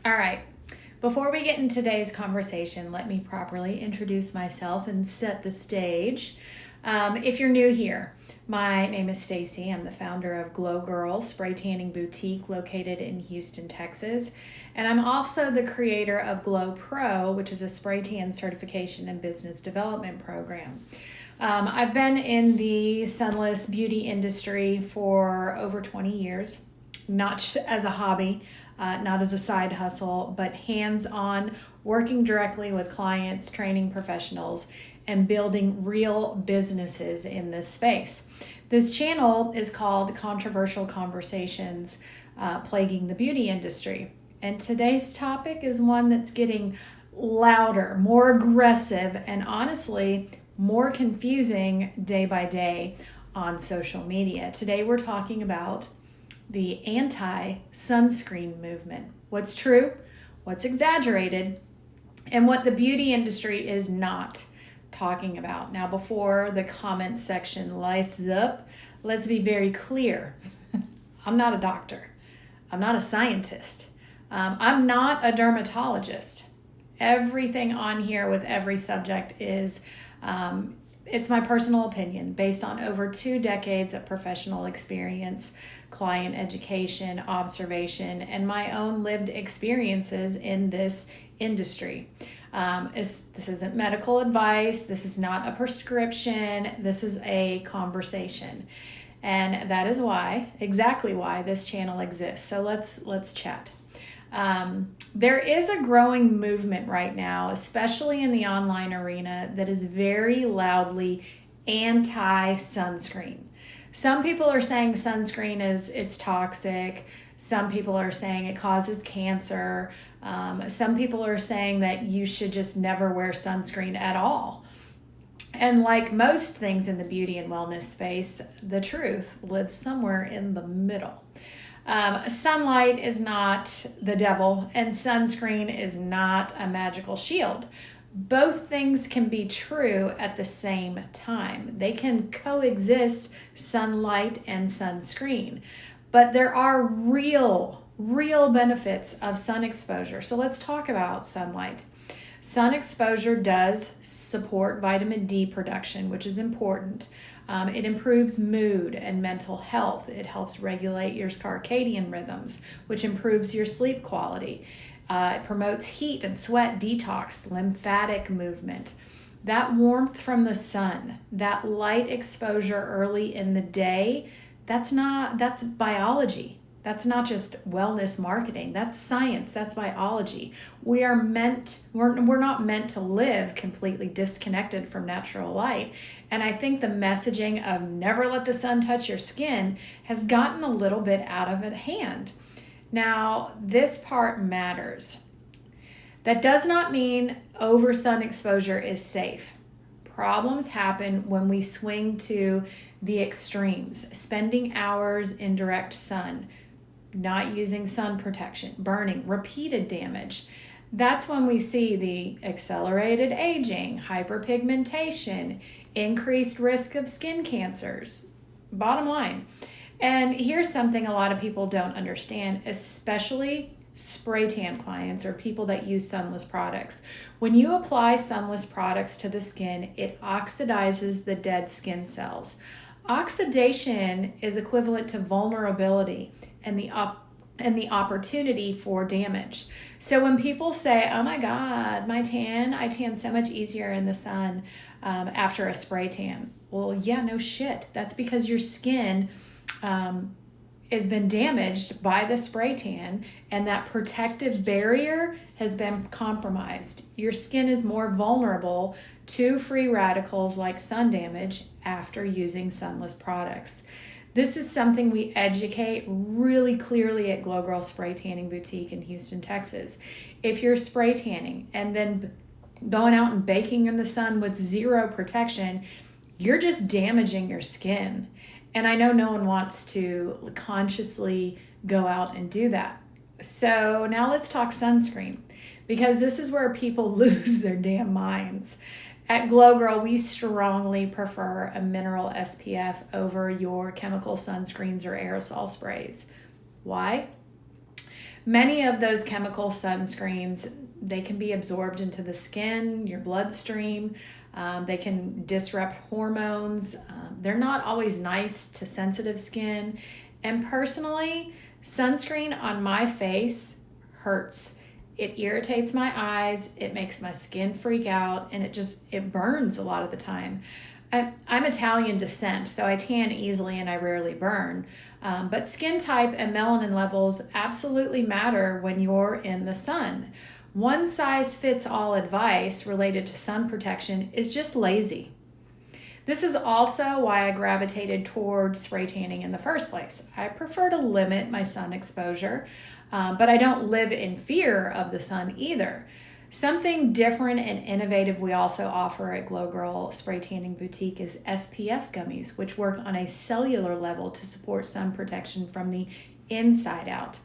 All right. Before we get into today's conversation, let me properly introduce myself and set the stage. If you're new here, my name is Stacey. I'm the founder of GloGirl Spray Tanning Boutique located in Houston, Texas. And I'm also the creator of GloPro, which is a spray tan certification and business development program. I've been in the sunless beauty industry for over 20 years, not just as a hobby, not as a side hustle, but hands-on, working directly with clients, training professionals, and building real businesses in this space. This channel is called Controversial Conversations Plaguing the Beauty Industry. And today's topic is one that's getting louder, more aggressive, and honestly, more confusing day by day on social media. Today we're talking about the anti-sunscreen movement. What's true, what's exaggerated, and what the beauty industry is not talking about. Now, before the comment section lights up, let's be very clear. I'm not a doctor. I'm not a scientist. I'm not a dermatologist. Everything on here with every subject is it's my personal opinion based on over 2 decades of professional experience, client education, observation, and my own lived experiences in this industry. This isn't medical advice. This is not a prescription. This is a conversation. And that is exactly why this channel exists. So let's chat. There is a growing movement right now, especially in the online arena, that is very loudly anti-sunscreen. Some people are saying sunscreen it's toxic. Some people are saying it causes cancer. Some people are saying that you should just never wear sunscreen at all. And like most things in the beauty and wellness space, the truth lives somewhere in the middle. Sunlight is not the devil, and sunscreen is not a magical shield. Both things can be true at the same time. They can coexist, sunlight and sunscreen. But there are real benefits of sun exposure. So let's talk about sunlight. Sun exposure does support vitamin D production, which is important. It improves mood and mental health. It helps regulate your circadian rhythms, which improves your sleep quality. It promotes heat and sweat detox, lymphatic movement. That warmth from the sun, that light exposure early in the day, that's biology. That's not just wellness marketing. That's science. That's biology. We're not meant to live completely disconnected from natural light. And I think the messaging of never let the sun touch your skin has gotten a little bit out of hand. Now, this part matters. That does not mean over sun exposure is safe. Problems happen when we swing to the extremes, spending hours in direct sun, not using sun protection, burning, repeated damage. That's when we see the accelerated aging, hyperpigmentation, increased risk of skin cancers. Bottom line. And here's something a lot of people don't understand, especially spray tan clients or people that use sunless products. When you apply sunless products to the skin, it oxidizes the dead skin cells. Oxidation is equivalent to vulnerability and the opportunity for damage. So when people say, oh my God, I tan so much easier in the sun after a spray tan. Well, yeah, no shit. That's because your skin has been damaged by the spray tan and that protective barrier has been compromised. Your skin is more vulnerable to free radicals like sun damage after using sunless products. This is something we educate really clearly at GloGirl Spray Tanning Boutique in Houston, Texas. If you're spray tanning and then going out and baking in the sun with zero protection, you're just damaging your skin. And I know no one wants to consciously go out and do that. So now let's talk sunscreen, because this is where people lose their damn minds. At GloGirl, we strongly prefer a mineral SPF over your chemical sunscreens or aerosol sprays. Why? Many of those chemical sunscreens, they can be absorbed into the skin, your bloodstream. They can disrupt hormones. They're not always nice to sensitive skin. And personally, sunscreen on my face hurts. It irritates my eyes, it makes my skin freak out, and it burns a lot of the time. I'm Italian descent, so I tan easily and I rarely burn. But skin type and melanin levels absolutely matter when you're in the sun. One size fits all advice related to sun protection is just lazy. This is also why I gravitated towards spray tanning in the first place. I prefer to limit my sun exposure, but I don't live in fear of the sun either. Something different and innovative we also offer at GloGirl Spray Tanning Boutique is SPF gummies, which work on a cellular level to support sun protection from the inside out.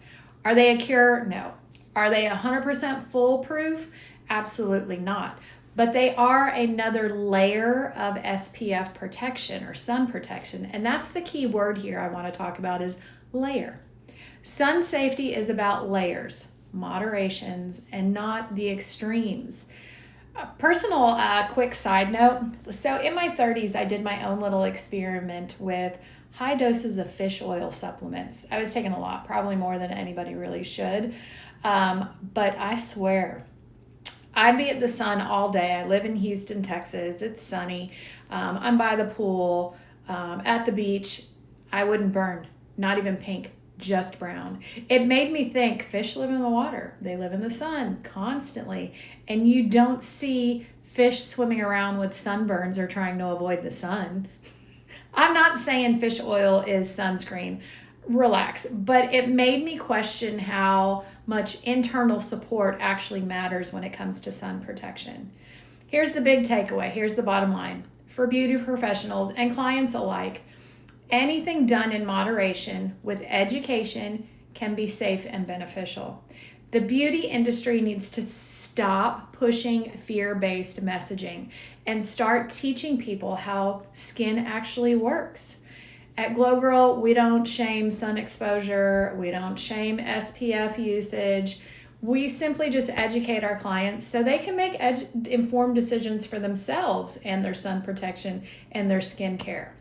Are they a cure? No. Are they 100% foolproof? Absolutely not. But they are another layer of SPF protection or sun protection. And that's the key word here I want to talk about is layer. Sun safety is about layers, moderations, and not the extremes. A personal quick side note. So in my 30s, I did my own little experiment with high doses of fish oil supplements. I was taking a lot, probably more than anybody really should. But I swear, I'd be at the sun all day. I live in Houston, Texas. It's sunny. I'm by the pool, at the beach. I wouldn't burn, not even pink, just brown. It made me think fish live in the water. They live in the sun constantly. And you don't see fish swimming around with sunburns or trying to avoid the sun. I'm not saying fish oil is sunscreen. Relax. But it made me question how much internal support actually matters when it comes to sun protection. Here's the big takeaway. Here's the bottom line. For beauty professionals and clients alike, anything done in moderation with education can be safe and beneficial. The beauty industry needs to stop pushing fear-based messaging and start teaching people how skin actually works. At GloGirl, we don't shame sun exposure. We don't shame SPF usage. We simply just educate our clients so they can make informed decisions for themselves and their sun protection and their skincare.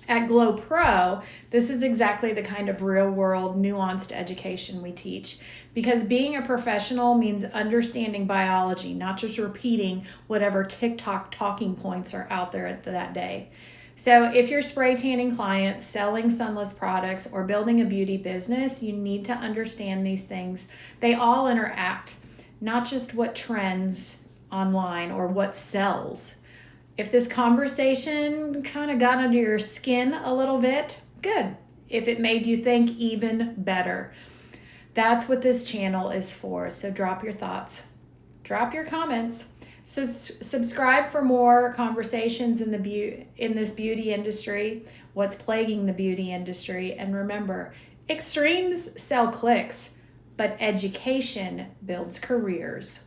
At GloPro, this is exactly the kind of real-world, nuanced education we teach, because being a professional means understanding biology, not just repeating whatever TikTok talking points are out there at that day. So if you're spray tanning clients, selling sunless products, or building a beauty business, you need to understand these things. They all interact, not just what trends online or what sells. If this conversation kind of got under your skin a little bit, good. If it made you think, even better. That's what this channel is for. So drop your thoughts, drop your comments. So subscribe for more conversations in this beauty industry, what's plaguing the beauty industry. And remember, extremes sell clicks, but education builds careers.